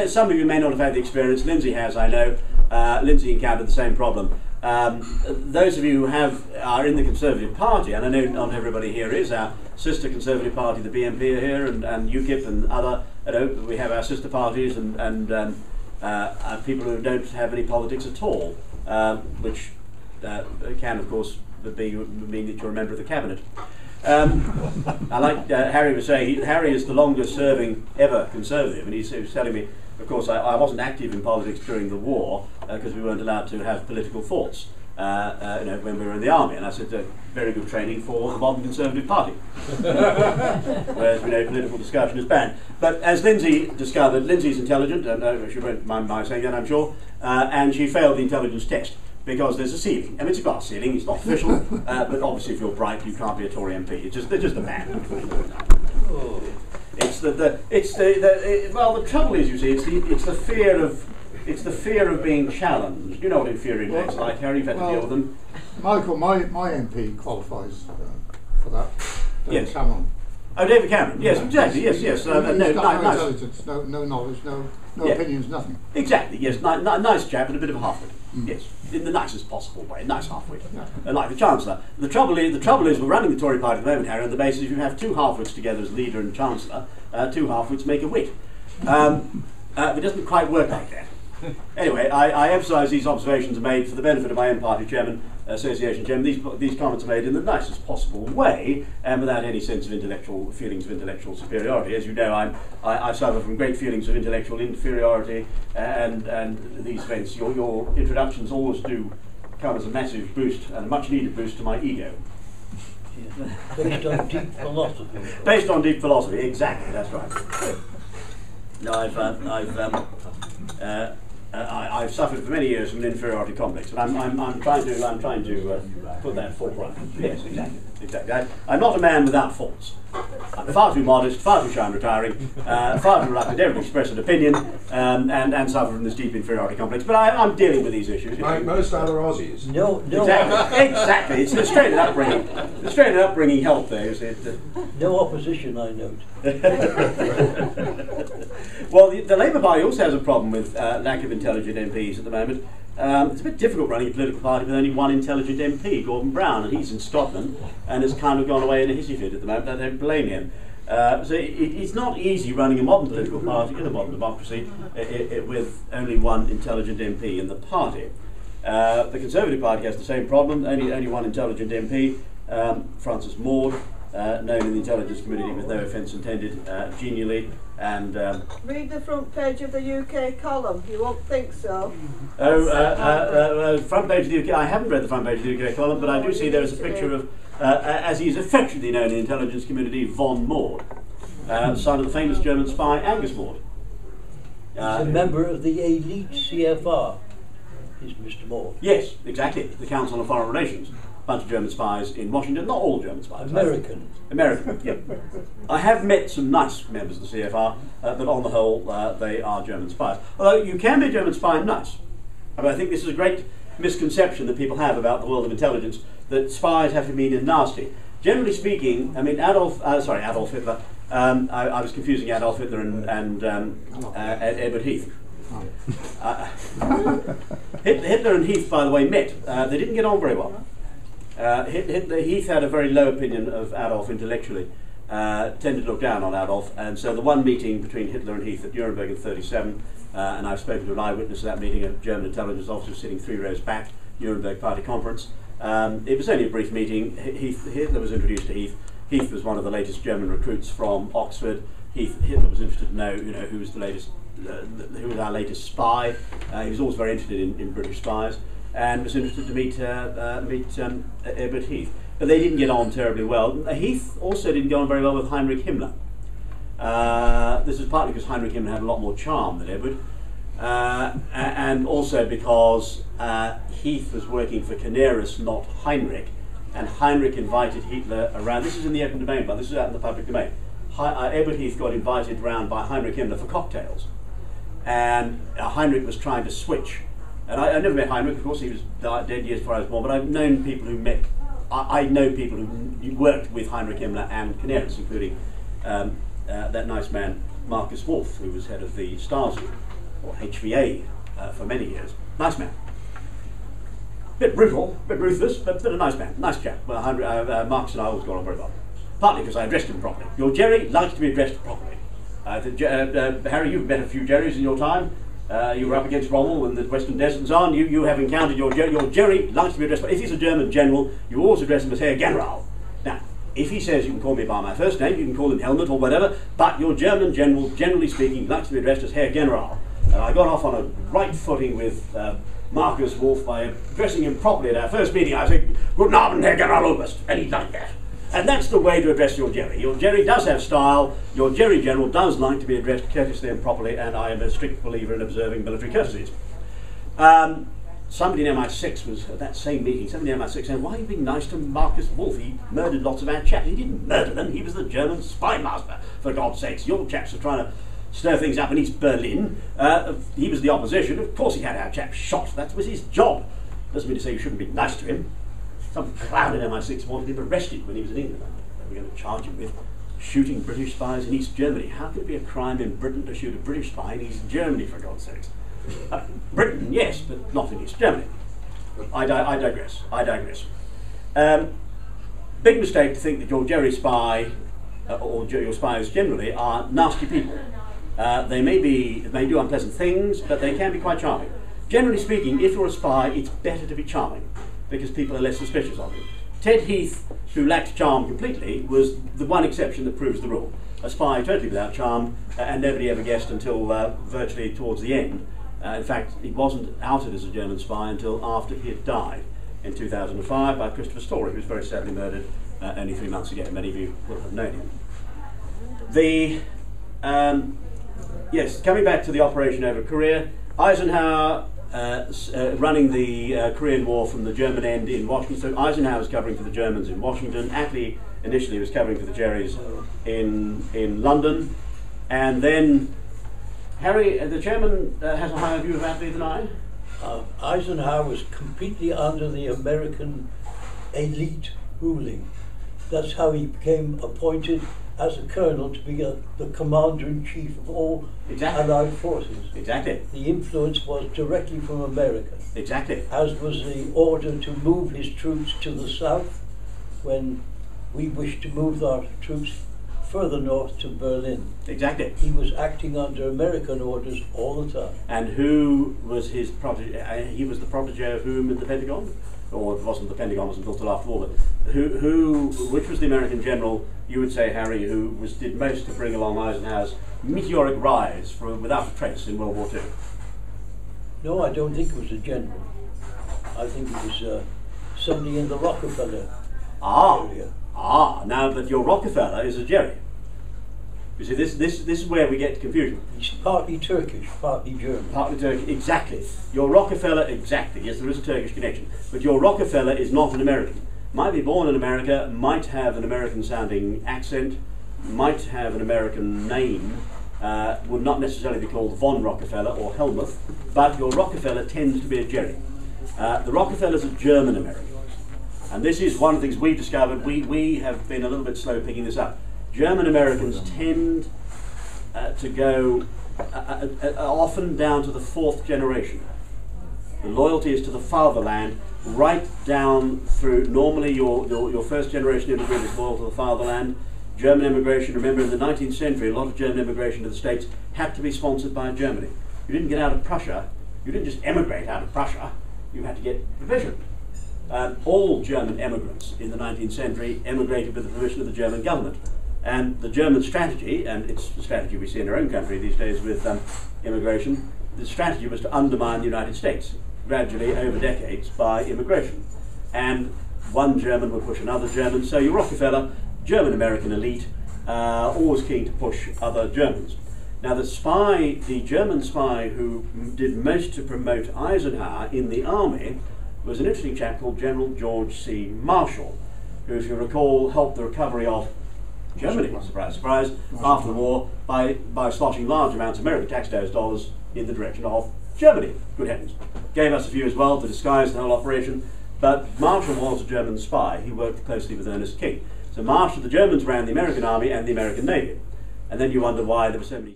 some of you may not have had the experience. Lindsay has, I know. Lindsay encountered the same problem. Those of you who are in the Conservative Party, and I know not everybody here is, our sister Conservative Party, the BNP, are here, and UKIP and other. We have our sister parties and people who don't have any politics at all, which can, of course, mean that you're a member of the cabinet. I like Harry was saying, Harry is the longest serving ever Conservative, and he was telling me, of course, I wasn't active in politics during the war because we weren't allowed to have political thoughts when we were in the army, and I said, very good training for the modern Conservative Party. Whereas we know political discussion is banned. But as Lindsay discovered, Lindsay's intelligent, and she won't mind my saying that, I'm sure, and she failed the intelligence test. Because there's a ceiling. I mean, it's a glass ceiling, it's not official, but obviously if you're bright, you can't be a Tory MP. They're just a ban. Oh. Well, the trouble is, you see, it's the fear of being challenged. You know what infuriating is like, Harry, you've had to deal with them. Michael, my MP qualifies for that. Yes. Cameron. Oh, David Cameron, yes, exactly, yes. He's got no intelligence, no knowledge, no opinions, nothing. Exactly, yes, nice chap and a bit of a half-wit. Yes, in the nicest possible way, nice half-wit, like the Chancellor. The trouble is we're running the Tory party at the moment, Harry, on the basis if you have two half-wits together as leader and Chancellor, two half-wits make a wit. It doesn't quite work like that. Anyway, I emphasise these observations are made for the benefit of my own party chairman, association chairman. These comments are made in the nicest possible way and without any sense of feelings of intellectual superiority. As you know, I suffer from great feelings of intellectual inferiority, and these events, your introductions always do come as a massive boost and a much needed boost to my ego. Based on deep philosophy. Based on deep philosophy, exactly. That's right. No, I've suffered for many years from an inferiority complex, and I'm trying to put that forefront. Yes, exactly. I'm not a man without faults. I'm far too modest, far too shy and retiring, far too reluctant to ever express an opinion, and suffer from this deep inferiority complex. But I'm dealing with these issues. Like most other Aussies. No. Exactly. It's the straight upbringing. The straight upbringing helped there. No opposition, I note. Well, the Labour Party also has a problem with lack of intelligent MPs at the moment. It's a bit difficult running a political party with only one intelligent MP, Gordon Brown, and he's in Scotland and has kind of gone away in a hissy fit at the moment. I don't blame him. So it's not easy running a modern political party in a modern democracy with only one intelligent MP in the party. The Conservative Party has the same problem, only one intelligent MP, Francis Maude, known in the intelligence community with no offence intended, genially. And read the front page of the UK column. You won't think so. Front page of the UK. I haven't read the front page of the UK column, but I do see there is a picture of, as he is affectionately known in the intelligence community, von Maude, son of the famous German spy Angus Maude. He's a member of the elite CFR. Is Mr. Maude? Yes, exactly. The Council on Foreign Relations. Bunch of German spies in Washington, not all German spies. American, yeah. I have met some nice members of the CFR, but on the whole, they are German spies. Although you can be a German spy and nice. I mean, I think this is a great misconception that people have about the world of intelligence, that spies have to mean nasty. Generally speaking, I mean, Adolf Hitler, I was confusing Adolf Hitler and Edward Heath. Hitler and Heath, by the way, met. They didn't get on very well. Heath had a very low opinion of Adolf intellectually, tended to look down on Adolf, and so the one meeting between Hitler and Heath at Nuremberg in '37, and I've spoken to an eyewitness of that meeting, a German intelligence officer sitting 3 rows back, Nuremberg Party Conference. It was only a brief meeting. Hitler was introduced to Heath. Heath was one of the latest German recruits from Oxford. Hitler was interested to know, who was the latest, who was our latest spy. He was always very interested in British spies, and was interested to meet Edward Heath. But they didn't get on terribly well. Heath also didn't get on very well with Heinrich Himmler. This is partly because Heinrich Himmler had a lot more charm than Edward, and also because Heath was working for Canaris, not Heinrich, and Heinrich invited Hitler around. This is in the open domain, but this is out in the public domain. Edward Heath got invited round by Heinrich Himmler for cocktails, and Heinrich was trying to switch. And I never met Heinrich, of course. He was dead years before I was born. But I've known people who met. I know people who worked with Heinrich Himmler and Canaris, including that nice man Marcus Wolf, who was head of the Stasi, or HVA, for many years. Nice man. Bit brutal, bit ruthless, but a nice man, nice chap. Well, Marcus and I always got on very well. Partly because I addressed him properly. Your Jerry likes to be addressed properly. Harry, you've met a few Jerrys in your time. You were up against Rommel and the Western Desert and so on. You have encountered your Jerry likes to be addressed. But if he's a German general, you always address him as Herr General. Now, if he says you can call me by my first name, you can call him Helmut or whatever, but your German general, generally speaking, likes to be addressed as Herr General. And I got off on a right footing with Marcus Wolf by addressing him properly at our first meeting. I said, "Guten Abend, Herr Generaloberst," and he liked that. And that's the way to address your Jerry. Your Jerry does have style, your Jerry General does like to be addressed courteously and properly, and I am a strict believer in observing military courtesies. Somebody in MI6 was at that same meeting, somebody in MI6 said, "Why are you being nice to Marcus Wolf? He murdered lots of our chaps." He didn't murder them, he was the German spy master, for God's sakes. Your chaps are trying to stir things up in East Berlin. He was the opposition, of course he had our chaps shot, that was his job. Doesn't mean to say you shouldn't be nice to him. Some clown in MI6 wanted him arrested when he was in England. They were going to charge him with shooting British spies in East Germany. How could it be a crime in Britain to shoot a British spy in East Germany, for God's sakes? Britain, yes, but not in East Germany. I digress. Big mistake to think that your Jerry spy, or your spies generally, are nasty people. They may do unpleasant things, but they can be quite charming. Generally speaking, if you're a spy, it's better to be charming, because people are less suspicious of you. Ted Heath, who lacked charm completely, was the one exception that proves the rule. A spy totally without charm, and nobody ever guessed until virtually towards the end. In fact, he wasn't outed as a German spy until after he had died in 2005 by Christopher Story, who was very sadly murdered only 3 months ago. Many of you will have known him. Yes, coming back to the operation over Korea, Eisenhower running the Korean War from the German end in Washington. So Eisenhower was covering for the Germans in Washington. Attlee initially was covering for the Jerrys in London. And then Harry, the chairman, has a higher view of Attlee than I. Eisenhower was completely under the American elite ruling. That's how he became appointed as a colonel to be the commander-in-chief of all Allied forces. Exactly. The influence was directly from America. Exactly. As was the order to move his troops to the south when we wished to move our troops further north to Berlin. Exactly. He was acting under American orders all the time. And who was his protege? He was the protege of whom in the Pentagon? Or it wasn't the Pentagon, wasn't built till after all, but which was the American general, you would say, Harry, who did most to bring along Eisenhower's meteoric rise without a trace in World War II? No, I don't think it was a general. I think it was somebody in the Rockefeller area. Now, but your Rockefeller is a Jerry. You see, this is where we get confusion. He's partly Turkish, partly German. Partly Turkish, exactly. Your Rockefeller, exactly. Yes, there is a Turkish connection. But your Rockefeller is not an American. Might be born in America, might have an American-sounding accent, might have an American name, would not necessarily be called von Rockefeller or Helmuth, but your Rockefeller tends to be a Jerry. The Rockefellers are German-American. And this is one of the things we've discovered. We have been a little bit slow picking this up. German Americans tend to go often down to the 4th generation. The loyalty is to the fatherland, right down through. Normally your first generation immigrant is loyal to the fatherland. German immigration, remember in the 19th century, a lot of German immigration to the States had to be sponsored by Germany. You didn't get out of Prussia, you didn't just emigrate out of Prussia, you had to get provision. All German immigrants in the 19th century emigrated with the permission of the German government. And the German strategy, and it's the strategy we see in our own country these days with immigration, the strategy was to undermine the United States gradually over decades by immigration. And one German would push another German, so your Rockefeller, German-American elite, always keen to push other Germans. Now the German spy who did most to promote Eisenhower in the army was an interesting chap called General George C. Marshall, who, if you recall, helped the recovery of Germany, surprise, surprise, after the war by sloshing large amounts of American taxpayers' dollars in the direction of Germany. Good heavens. Gave us a few as well to disguise the whole operation, but Marshall was a German spy. He worked closely with Ernest King. So Marshall, the Germans ran the American army and the American navy. And then you wonder why there were so many